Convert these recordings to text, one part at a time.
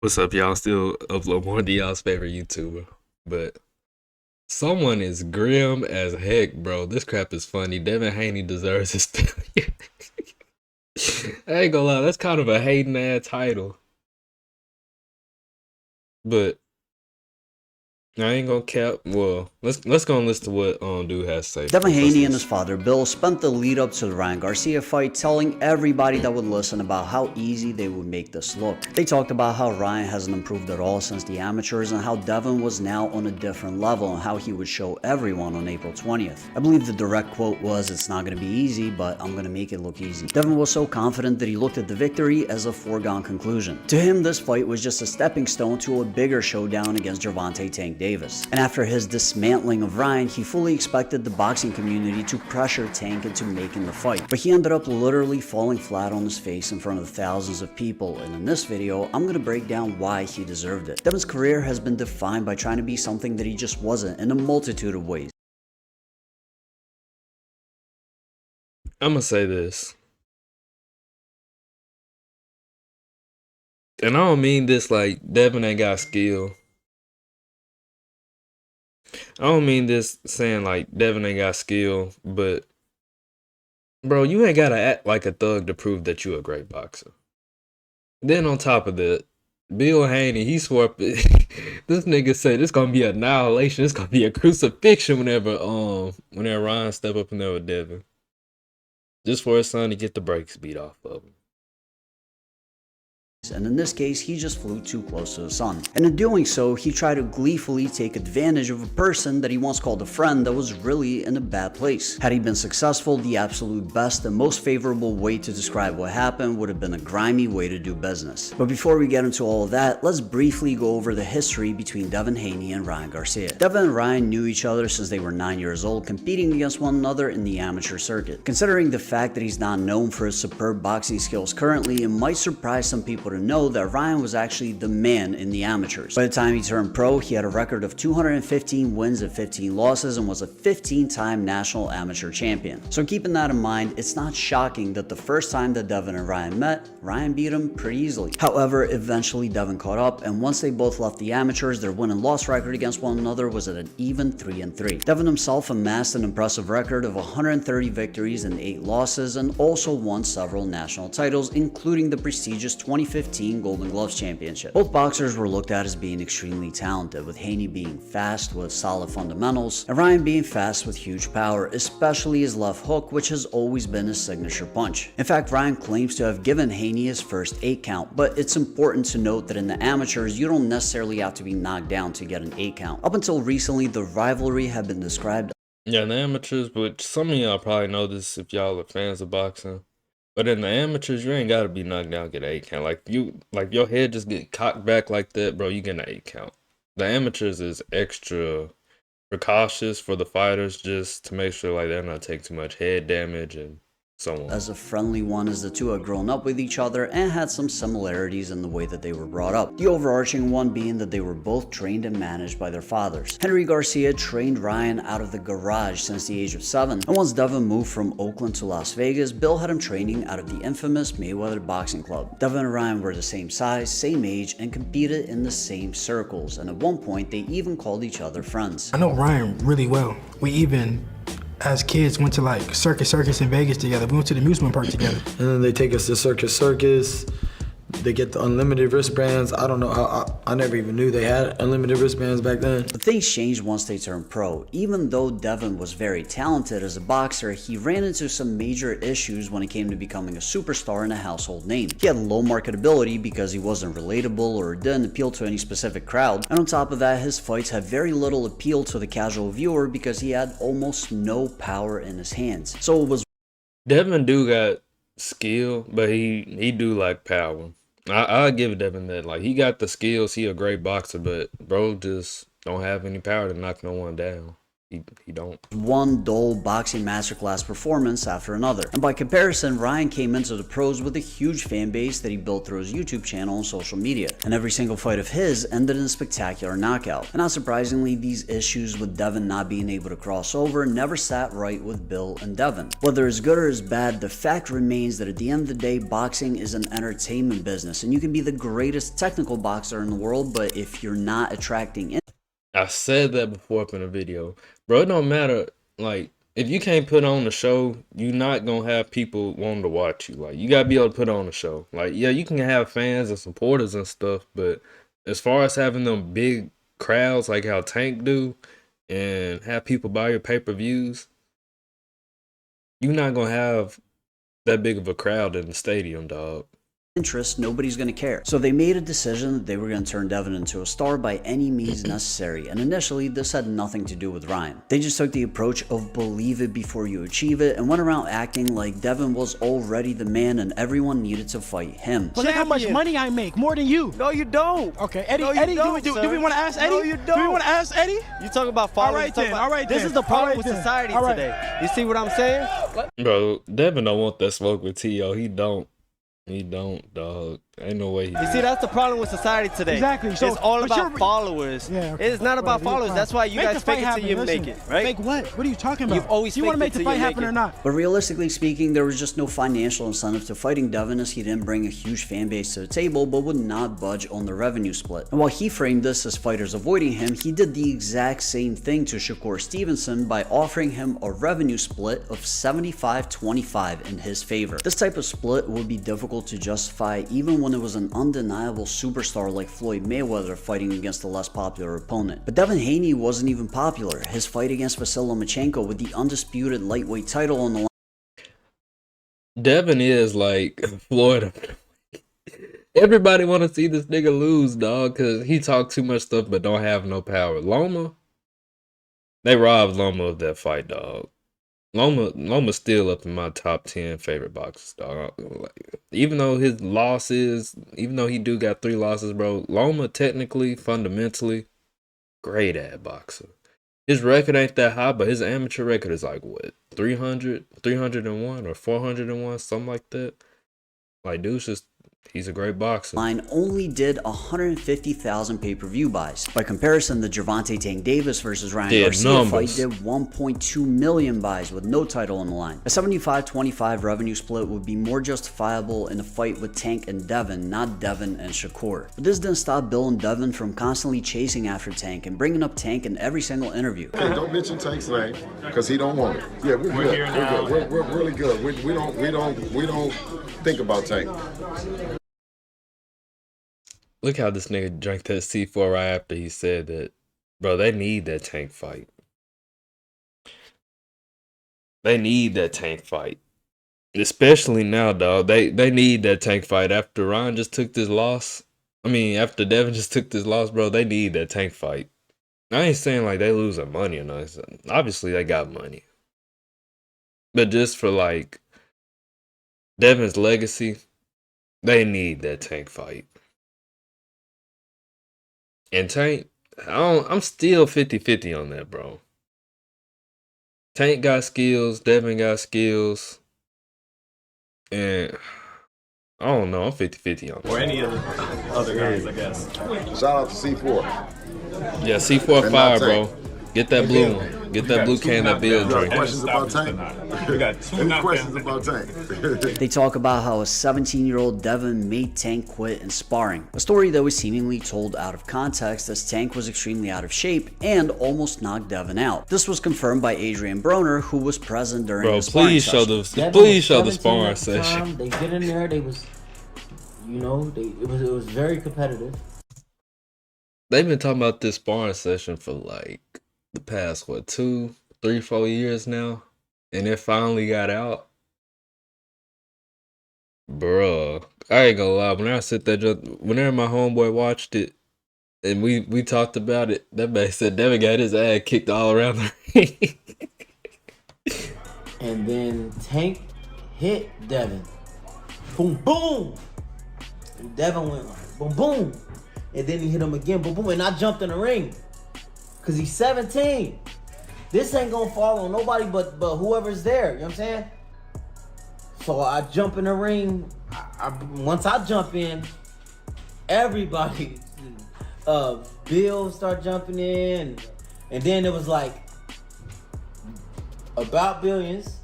What's up, y'all? Still upload more than y'all's favorite YouTuber. But someone is grim as heck, bro. This crap is funny. Devin Haney deserves his failure. I ain't gonna lie, that's kind of a hating ass title. But I ain't gonna cap. Well, let's go and listen to what dude has to say Devin first. Haney and his father Bill spent the lead up to the Ryan Garcia fight telling everybody that would listen about how easy they would make this look. They talked about how Ryan hasn't improved at all since the amateurs and how Devin was now on a different level and how he would show everyone on April 20th. I believe the direct quote was, "It's not going to be easy, but I'm going to make it look easy." Devin was so confident that he looked at the victory as a foregone conclusion. To him, this fight was just a stepping stone to a bigger showdown against Gervonta Tank Davis. And after his dismantling of Ryan, he fully expected the boxing community to pressure Tank into making the fight. But he ended up literally falling flat on his face in front of thousands of people, and in this video, I'm going to break down why he deserved it. Devin's career has been defined by trying to be something that he just wasn't in a multitude of ways. I'm gonna say this. And I don't mean this like Devin ain't got skill. I don't mean this saying like Devin ain't got skill, but bro, you ain't gotta act like a thug to prove that you a great boxer. Then on top of that, Bill Haney, he swore this nigga said it's gonna be annihilation, it's gonna be a crucifixion whenever Ryan step up in there with Devin. Just for his son to get the brakes beat off of him. And in this case, he just flew too close to the sun. And in doing so, he tried to gleefully take advantage of a person that he once called a friend that was really in a bad place. Had he been successful, the absolute best and most favorable way to describe what happened would have been a grimy way to do business. But before we get into all of that, let's briefly go over the history between Devin Haney and Ryan Garcia. Devin and Ryan knew each other since they were 9 years old, competing against one another in the amateur circuit. Considering the fact that he's not known for his superb boxing skills currently, it might surprise some people to know that Ryan was actually the man in the amateurs. By the time he turned pro, he had a record of 215 wins and 15 losses and was a 15-time national amateur champion. So keeping that in mind, it's not shocking that the first time that Devin and Ryan met, Ryan beat him pretty easily. However, eventually Devin caught up, and once they both left the amateurs, their win and loss record against one another was at an even 3-3. Devin himself amassed an impressive record of 130 victories and 8 losses, and also won several national titles, including the prestigious 2015 Golden Gloves Championship. Both boxers were looked at as being extremely talented, with Haney being fast with solid fundamentals, and Ryan being fast with huge power, especially his left hook, which has always been his signature punch. In fact, Ryan claims to have given Haney his first 8 count, but it's important to note that in the amateurs, you don't necessarily have to be knocked down to get an 8 count. Up until recently, the rivalry had been described. Yeah, in the amateurs, but some of y'all probably know this if y'all are fans of boxing. But in the amateurs, you ain't gotta be knocked down, get an 8 count. Like your head just get cocked back like that, bro. You get an 8 count. The amateurs is extra precautious for the fighters, just to make sure like they're not taking too much head damage and so on. As a friendly one, as the two had grown up with each other and had some similarities in the way that they were brought up. The overarching one being that they were both trained and managed by their fathers. Henry Garcia trained Ryan out of the garage since the age of 7, and once Devin moved from Oakland to Las Vegas, Bill had him training out of the infamous Mayweather Boxing Club. Devin and Ryan were the same size, same age, and competed in the same circles, and at one point they even called each other friends. I know Ryan really well. We even, as kids, went to like Circus in Vegas together. We went to the amusement park together. And then they take us to Circus. They get the unlimited wristbands. I don't know how, I never even knew they had unlimited wristbands back then. But things changed once they turned pro. Even though Devin was very talented as a boxer, he ran into some major issues when it came to becoming a superstar and a household name. He had low marketability because he wasn't relatable or didn't appeal to any specific crowd, and on top of that, his fights had very little appeal to the casual viewer because he had almost no power in his hands. So it was Devin do got skill, but he do like power. I'll give Devin that. Like, he got the skills, he a great boxer, but bro just don't have any power to knock no one down. He don't. One dull boxing masterclass performance after another. And by comparison, Ryan came into the pros with a huge fan base that he built through his YouTube channel and social media. And every single fight of his ended in a spectacular knockout. And not surprisingly, these issues with Devin not being able to cross over never sat right with Bill and Devin. Whether it's good or it's bad, the fact remains that at the end of the day, boxing is an entertainment business. And you can be the greatest technical boxer in the world, but if you're not attracting I said that before up in a video. Bro, it don't matter. Like, if you can't put on the show, you're not going to have people wanting to watch you. Like, you got to be able to put on the show. Like, yeah, you can have fans and supporters and stuff, but as far as having them big crowds like how Tank do and have people buy your pay-per-views, you're not going to have that big of a crowd in the stadium, dog. interest, nobody's going to care. So they made a decision that they were going to turn Devin into a star by any means necessary, and initially this had nothing to do with Ryan. They just took the approach of believe it before you achieve it and went around acting like Devin was already the man and everyone needed to fight him. But look how much money I make, more than you. No, you don't. Okay, Eddie, No, you Eddie, don't, do we want to ask Eddie? No, you Do we don't. want to ask Eddie? You talk about followers. All right This then. is the problem All right with then. society All right. today. You see what I'm saying? Bro, Devin don't want that smoke with T.O. He don't. He don't, dog. Ain't no way he You see, that's the problem with society today. Exactly. So, it's all but about you're- followers. Yeah, okay. It's not about Right, followers. fine. That's why you Make guys the fight fake it till you happen. make Listen, it, right? Fake what? What are you talking about? You've always you want to make faked it the till fight you happen make or it. not? But realistically speaking, there was just no financial incentive to fighting Devin as he didn't bring a huge fan base to the table but would not budge on the revenue split. And while he framed this as fighters avoiding him, he did the exact same thing to Shakur Stevenson by offering him a revenue split of 75-25 in his favor. This type of split would be difficult to justify even when it was an undeniable superstar like Floyd Mayweather fighting against a less popular opponent. But Devin Haney wasn't even popular. His fight against Vasily Lomachenko with the undisputed lightweight title on the line. Devin is like Florida. Everybody want to see this nigga lose, dog, because he talk too much stuff but don't have no power. Loma, they robbed Loma of that fight, dog. Loma's still up in my top 10 favorite boxers, dog. Like, even though his losses, even though he do got 3 losses, bro, Loma technically, fundamentally, great at boxer. His record ain't that high, but his amateur record is like, what, 300, 301 or 401, something like that. Like, dude's just, he's a great boxer. Line only did 150,000 pay-per-view buys. By comparison, the Gervonta Tank Davis versus Ryan Yeah, Garcia numbers. fight did 1.2 million buys with no title on the line. A 75-25 revenue split would be more justifiable in a fight with Tank and Devin, not Devin and Shakur. But this didn't stop Bill and Devin from constantly chasing after Tank and bringing up Tank in every single interview. Okay, don't mention Tank's name because he don't want it. Yeah, we're good. We're good. We're really good. We don't think about Tank. Look how this nigga drank that C4 right after he said that. Bro, they need that Tank fight. They need that Tank fight. Especially now, dog. They need that Tank fight. After Ryan just took this loss. I mean, after Devin just took this loss, bro, they need that Tank fight. I ain't saying like they losing money or nothing. Obviously, they got money. But just for like Devin's legacy, they need that Tank fight. And Tank, I'm still 50-50 on that, bro. Tank got skills, Devin got skills. And I don't know, I'm 50-50 on that. Or any of the other guys, I guess. Shout out to C4. Yeah, C4 And fire, not bro. Tank. Get that blue one. Get that blue can that Bill You got drink. questions about Tank? We got 2 Any knockdowns. questions about Tank? They talk about how a 17-year-old Devin made Tank quit in sparring. A story that was seemingly told out of context as Tank was extremely out of shape and almost knocked Devin out. This was confirmed by Adrian Broner, who was present during Bro, the sparring please show session. the Devin please was show the 17 sparring at the session. time. They get in there. They was, you know, it was very competitive. They've been talking about this sparring session for like the past 2, 3, 4 years now, and it finally got out. Bruh, I ain't gonna lie. When I sit there, whenever my homeboy watched it, and we talked about it, that man said Devin got his ass kicked all around the ring. And then Tank hit Devin. Boom, boom. And Devin went like, boom, boom. And then he hit him again, boom, boom. And I jumped in the ring. Because he's 17. this ain't gonna fall on nobody but whoever's there. You know what I'm saying? So I jump in the ring. Once I jump in, everybody, Bill start jumping in, and then it was like about Billions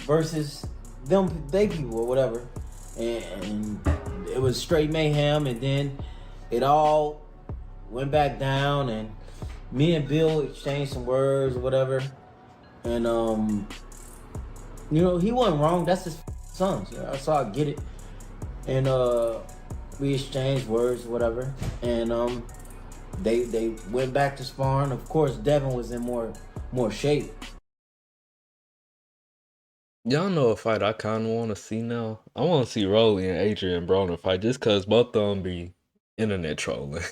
versus them they people or whatever, and it was straight mayhem, and then it all went back down, and me and Bill exchanged some words or whatever, and you know, he wasn't wrong. That's his sons. You know, so I get it, and we exchanged words, whatever, and they went back to sparring. Of course, Devin was in more shape. Y'all know a fight I kind of want to see now? I want to see Rolly and Adrian Broner fight just because both of them be internet trolling.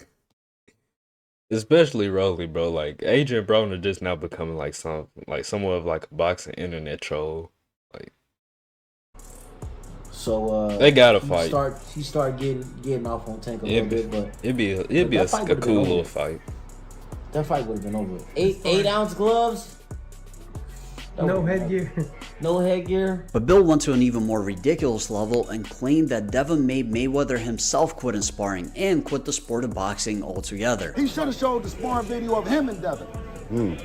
Especially Rolly, bro. Like, Adrian Broner just now becoming like somewhat of like a boxing internet troll. Like, so they gotta fight. He started getting off on Tank a little bit, but it'd be a cool little fight. That fight would have been over. 8-ounce gloves. No headgear. No headgear. But Bill went to an even more ridiculous level and claimed that Devin made Mayweather himself quit in sparring and quit the sport of boxing altogether. He should have showed the sparring video of him and Devin.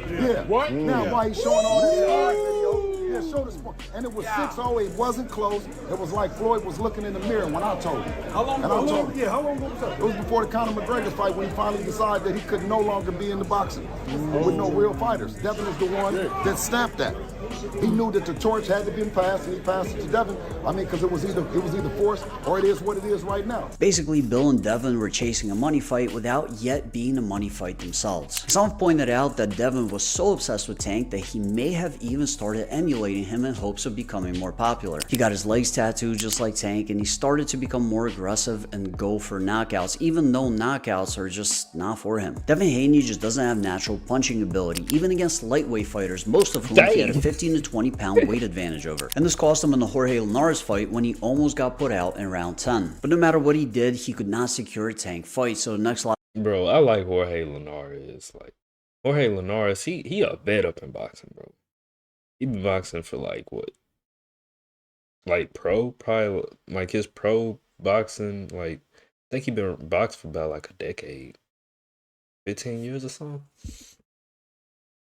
Yeah. What? Now, why he's showing all this sparring video? Yeah, show the sparring. And it was 6-0. It wasn't close. It was like Floyd was looking in the mirror when I told him. How long ago was that? It was before the Conor McGregor fight when he finally decided that he could no longer be in the boxing with no real fighters. Devin is the one that snapped that. He knew that the torch had to be passed, and he passed it to Devin. I mean, because it was either forced or it is what it is right now. Basically, Bill and Devin were chasing a money fight without yet being a money fight themselves. Some pointed out that Devin was so obsessed with Tank that he may have even started emulating him in hopes of becoming more popular. He got his legs tattooed just like Tank, and he started to become more aggressive and go for knockouts, even though knockouts are just not for him. Devin Haney just doesn't have natural punching ability, even against lightweight fighters, most of whom he had a 15 to 20 pound weight advantage over. And this cost him in the Jorge Linares fight when he almost got put out in round 10. But no matter what he did, he could not secure a Tank fight, so the next lot. Bro, I like Jorge Linares. Like, Jorge Linares, he a vet up in boxing, bro. He been boxing for like what? Like probably like his pro boxing, like I think he been boxing for about like a decade. 15 years or something.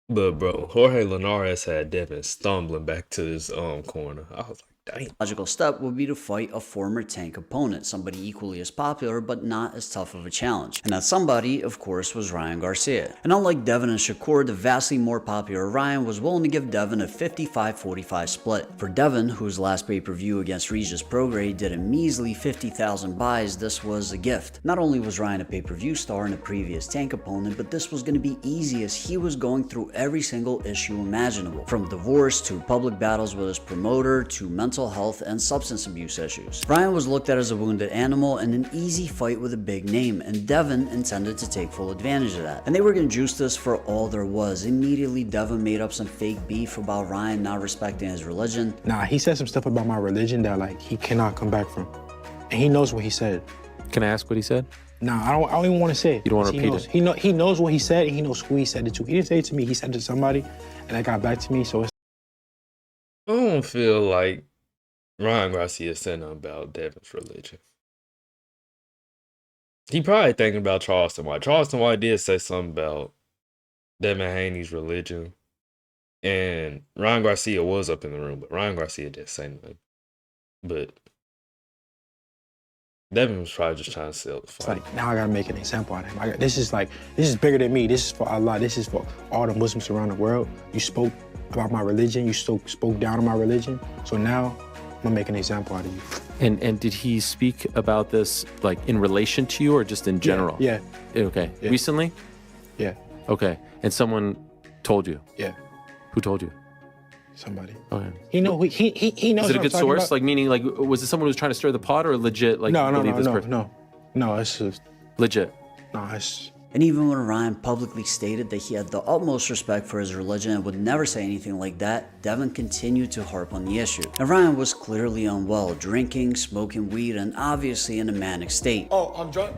But bro, Jorge Linares had Devin stumbling back to his corner. I was like, dang. Logical step would be to fight a former Tank opponent, somebody equally as popular but not as tough of a challenge. And that somebody, of course, was Ryan Garcia. And unlike Devin and Shakur, the vastly more popular Ryan was willing to give Devin a 55-45 split. For Devin, whose last pay-per-view against Regis Prograis did a measly 50,000 buys, this was a gift. Not only was Ryan a pay-per-view star and a previous Tank opponent, but this was going to be easy as he was going through every single issue imaginable, from divorce to public battles with his promoter to mental health and substance abuse issues. Ryan was looked at as a wounded animal and an easy fight with a big name, and Devin intended to take full advantage of that. And they were going to juice this for all there was. Immediately, Devin made up some fake beef about Ryan not respecting his religion. Nah, he said some stuff about my religion that like he cannot come back from. And he knows what he said. Can I ask what he said? Nah, I don't even want to say it. You don't want to repeat it? He knows what he said, and he knows who he said it to. He didn't say it to me, he said it to somebody, and that got back to me, so it's... I don't feel like Ryan Garcia said nothing about Devin's religion. He probably thinking about Charleston White. Charleston White did say something about Devin Haney's religion, and Ryan Garcia was up in the room, but Ryan Garcia didn't say nothing. But Devin was probably just trying to sell the fight. It's like, now I gotta make an example out of him. This is bigger than me. This is for Allah. This is for all the Muslims around the world. You spoke about my religion. You spoke down on my religion. So now I'm gonna make an example out of you. And did he speak about this like in relation to you or just in general? Yeah. Okay. Yeah. Recently? Yeah. Okay. And someone told you? Yeah. Who told you? Somebody. Okay. He knows. He knows. Is it a good source? Like meaning, like, was it someone who was trying to stir the pot, or legit? Like, No. It's just legit. No, it's. And even when Ryan publicly stated that he had the utmost respect for his religion and would never say anything like that, Devin continued to harp on the issue. And Ryan was clearly unwell, drinking, smoking weed, and obviously in a manic state. Oh, I'm drunk?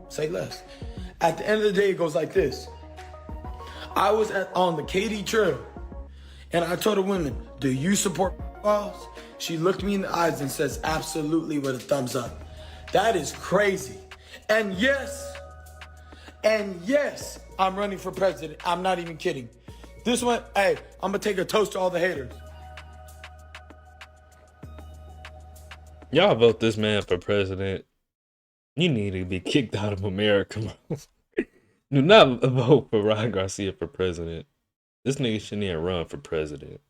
Say less. At the end of the day, it goes like this. I was on the KD trail, and I told a woman, "Do you support pedophiles?" She looked me in the eyes and says, "Absolutely," with a thumbs up. That is crazy. And yes, I'm running for president. I'm not even kidding. This one, hey, I'm gonna take a toast to all the haters. Y'all vote this man for president. You need to be kicked out of America, bro. Do not vote for Ryan Garcia for president. This nigga shouldn't even run for president.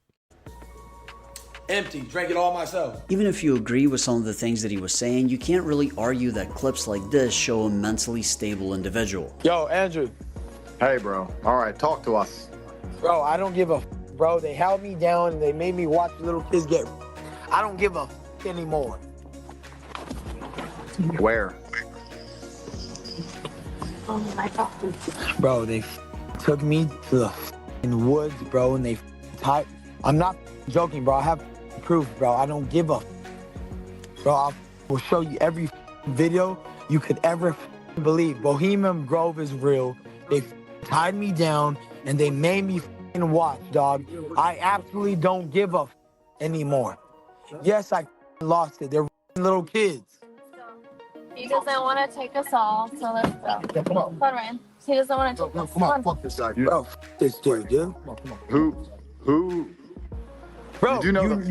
Empty, drank it all myself. Even if you agree with some of the things that he was saying, you can't really argue that clips like this show a mentally stable individual. Yo, Andrew. Hey, bro. All right, talk to us. Bro, I don't give a bro. They held me down and they made me watch little kids get. I don't give a anymore. Where? Bro, they took me to the in the woods, bro, and they tied. I'm not joking, bro. I have proof, bro. I don't give a bro. I will show you every video you could ever believe. Bohemian Grove is real. They tied me down and they made me watch, dog. I absolutely don't give a anymore. Yes, I lost it. They're little kids. He doesn't want to take us all, so let's go. Yeah, come on. Come on, Ryan. He doesn't want to take us. Come on, fuck this guy. Bro, this dude, dude. Who? Bro, you know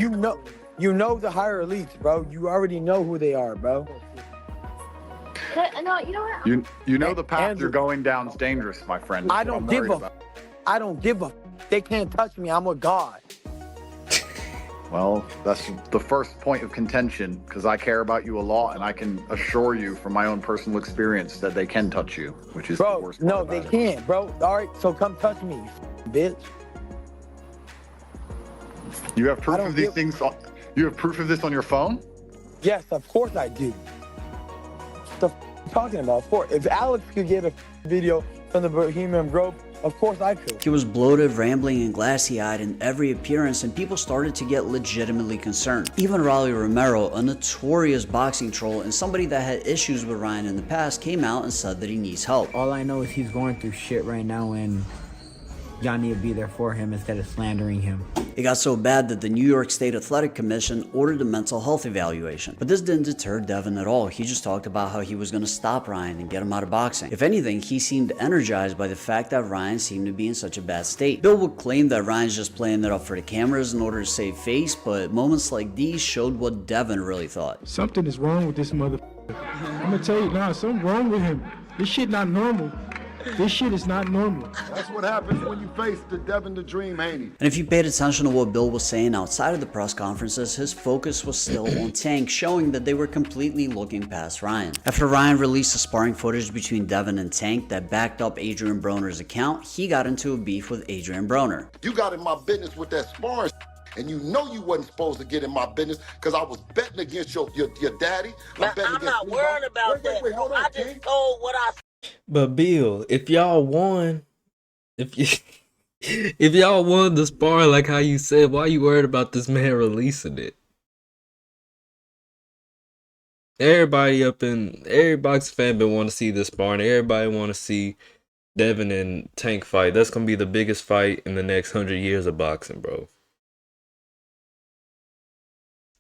you know the higher elites, bro. You already know who they are, bro. No, you know what? You know the path Andrew, you're going down is dangerous, my friend. I don't give a. I don't give a. They can't touch me. I'm a god. Well, that's the first point of contention because I care about you a lot, and I can assure you from my own personal experience that they can touch you, which is the worst part no, about they it. can't, bro. All right, so come touch me, bitch. You have proof of these things. You have proof of this on your phone? Yes, of course I do. What the you talking about? Of course, if Alex could get a video from the Bohemian Grove, of course I could. He was bloated, rambling, and glassy-eyed in every appearance, and people started to get legitimately concerned. Even Raleigh Romero, a notorious boxing troll and somebody that had issues with Ryan in the past, came out and said that he needs help. All I know is he's going through shit right now, and y'all need to be there for him instead of slandering him. It got so bad that the New York State Athletic Commission ordered a mental health evaluation. But this didn't deter Devin at all. He just talked about how he was going to stop Ryan and get him out of boxing. If anything, he seemed energized by the fact that Ryan seemed to be in such a bad state. Bill would claim that Ryan's just playing it up for the cameras in order to save face, but moments like these showed what Devin really thought. Something is wrong with this motherfucker. I'm gonna tell you, nah, something wrong with him. This shit not normal. This shit is not normal. That's what happens when you face the Devin the Dream Haney. And if you paid attention to what Bill was saying outside of the press conferences, his focus was still on Tank, showing that they were completely looking past Ryan. After Ryan released the sparring footage between Devin and Tank that backed up Adrian Broner's account, he got into a beef with Adrian Broner. You got in my business with that sparring, and you know you wasn't supposed to get in my business because I was betting against your daddy. Man, I'm not worried about that. Hold on, I just told what I. But Bill, if y'all won, if y'all won the spar like how you said, why you worried about this man releasing it? Every boxing fan been want to see this spar, and everybody want to see Devin and Tank fight. That's gonna be the biggest fight in the next 100 years of boxing, bro.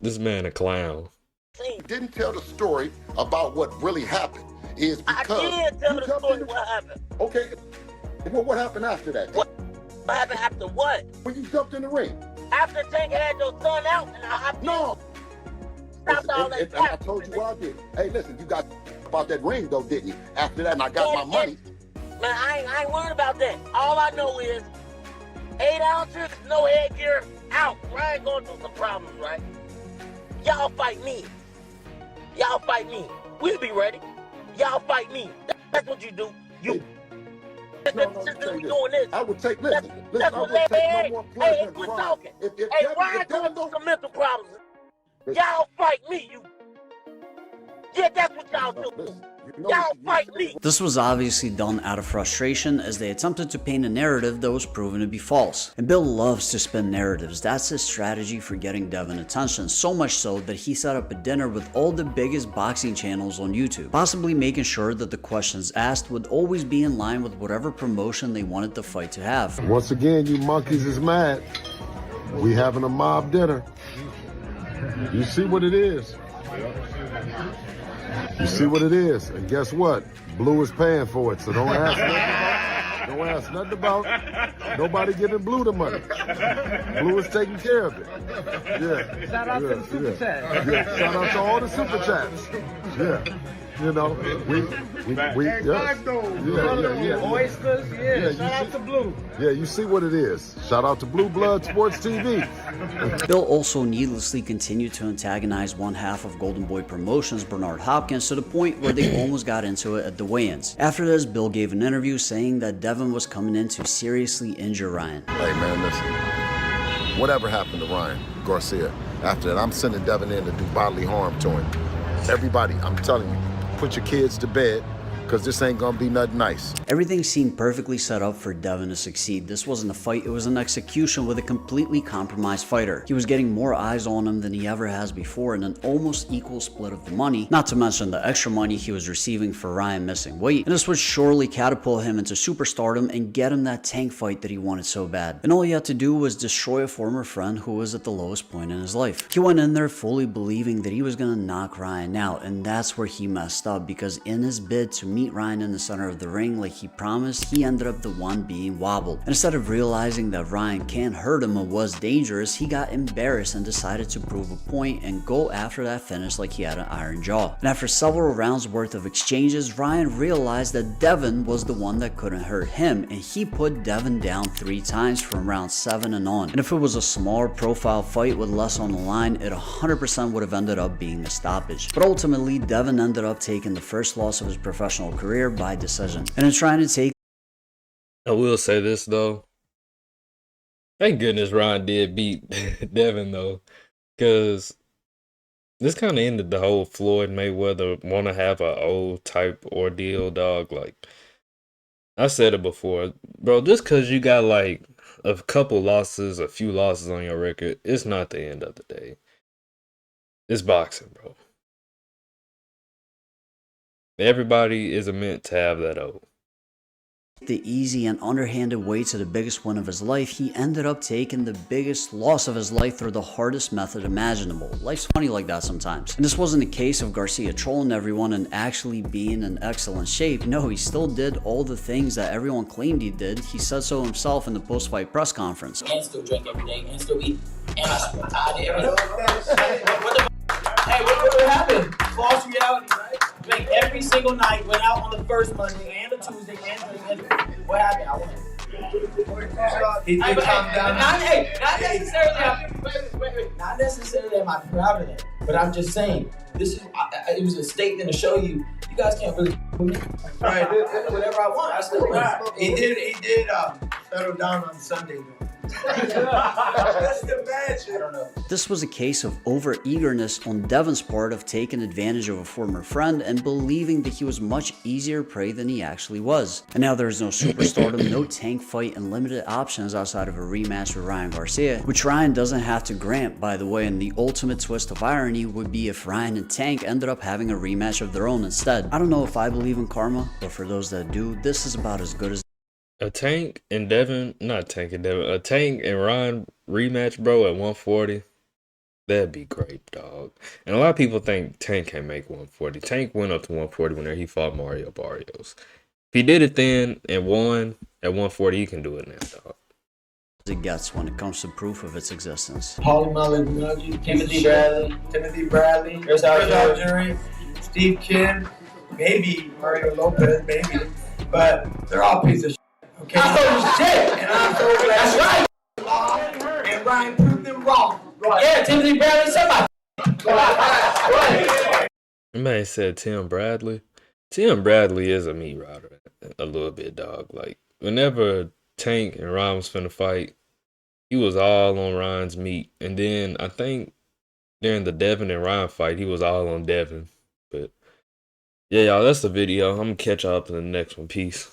This man a clown. Didn't tell the story about what really happened. Is because I did tell the story what happened. Okay, well, what happened after that? What happened after what? When you jumped in the ring. After Tank had your son out and I hopped No. Stopped all that. And I told you what I did. Hey, listen, you got about that ring though, didn't you? After that, and I got my money. Man, I ain't worried about that. All I know is 8 ounces, no headgear, out. Ryan going through some problems, right? Y'all fight me. Y'all fight me. We'll be ready. Y'all fight me. That's what you do. You. No, we doing this. I would take, listen, That's I what would take hey, no more pleasure hey, than quit Ryan. talking. If Hey, Ryan going through some mental problems. Y'all fight me, you. Yeah, that's what y'all do. Y'all fight me. This was obviously done out of frustration as they attempted to paint a narrative that was proven to be false. And Bill loves to spin narratives. That's his strategy for getting Devin attention, so much so that he set up a dinner with all the biggest boxing channels on YouTube, possibly making sure that the questions asked would always be in line with whatever promotion they wanted the fight to have. Once again, you monkeys is mad. We having a mob dinner. You see what it is. You see what it is. And guess what? Blue is paying for it, so don't ask nothing about nobody giving Blue the money. Blue is taking care of it. Yeah. Shout out to the super chat. Yeah. Shout out to all the super chats. Yeah. You know, we yes. Oysters, yeah. Shout out to Blue. Yeah, you see what it is. Shout out to Blue Blood Sports TV. Bill also needlessly continued to antagonize one half of Golden Boy Promotions, Bernard Hopkins, to the point where they almost got into it at the weigh-ins. After this, Bill gave an interview saying that Devin was coming in to seriously injure Ryan. Hey man, listen. Whatever happened to Ryan Garcia? After that, I'm sending Devin in to do bodily harm to him. Everybody, I'm telling you, put your kids to bed, because this ain't gonna be nothing nice. Everything seemed perfectly set up for Devin to succeed. This wasn't a fight, it was an execution with a completely compromised fighter. He was getting more eyes on him than he ever has before in an almost equal split of the money, not to mention the extra money he was receiving for Ryan missing weight, and this would surely catapult him into superstardom and get him that Tank fight that he wanted so bad. And all he had to do was destroy a former friend who was at the lowest point in his life. He went in there fully believing that he was gonna knock Ryan out, and that's where he messed up, because in his bid to meet Ryan in the center of the ring like he promised, he ended up the one being wobbled. And instead of realizing that Ryan can't hurt him or was dangerous, he got embarrassed and decided to prove a point and go after that finish like he had an iron jaw. And after several rounds worth of exchanges, Ryan realized that Devin was the one that couldn't hurt him, and he put Devin down 3 times from round 7 and on. And if it was a smaller profile fight with less on the line, it 100% would have ended up being a stoppage. But ultimately, Devin ended up taking the first loss of his professional career by decision. And in trying to take... I will say this though. Thank goodness Ryan did beat Devin though. Because this kind of ended the whole Floyd Mayweather want to have a old type ordeal, dog. Like, I said it before. Bro, just because you got like a couple losses, a few losses on your record, it's not the end of the day. It's boxing, bro. Everybody isn't meant to have that old. The easy and underhanded way to the biggest win of his life, he ended up taking the biggest loss of his life through the hardest method imaginable. Life's funny like that sometimes. And this wasn't a case of Garcia trolling everyone and actually being in excellent shape. No, he still did all the things that everyone claimed he did. He said so himself in the post-fight press conference. And still drink every day, and still eat, and I did everything. Hey, what happened? False reality, right? Drank every single night, went out on the first Monday and the Tuesday and what happened? I won. He calmed down. Not necessarily. Not necessarily am I proud of that, but I'm just saying this is. It was a statement to show you guys can't really with me. Right. Whatever I want, I still win. He did settle down on Sunday though. That's the match. I don't know. This was a case of over-eagerness on Devin's part of taking advantage of a former friend and believing that he was much easier prey than he actually was. And now there's no superstardom, no Tank fight, and limited options outside of a rematch with Ryan Garcia, which Ryan doesn't have to grant, by the way, and the ultimate twist of irony would be if Ryan and Tank ended up having a rematch of their own instead. I don't know if I believe in karma, but for those that do, this is about as good as a Tank and Devin, not Tank and Devin, a Tank and Ryan rematch, bro, at 140. That'd be great, dog. And a lot of people think Tank can't make 140. Tank went up to 140 whenever he fought Mario Barrios. If he did it then and won at 140, he can do it now, dog. It gets when it comes to proof of its existence. Paulie Malignaggi, Timothy Bradley, Chris Algieri, Steve Kim, maybe Mario Lopez, maybe, but they're all pieces of shit. Okay. Oh shit! And that's right. And Ryan proved them wrong. Right. Yeah, Timothy Bradley, somebody. Right. Man said Tim Bradley. Tim Bradley is a meat rider a little bit, dog. Like whenever Tank and Ryan was finna fight, he was all on Ryan's meat. And then I think during the Devin and Ryan fight, he was all on Devin. But Yeah, y'all, that's the video. I'm gonna catch y'all up in the next one. Peace.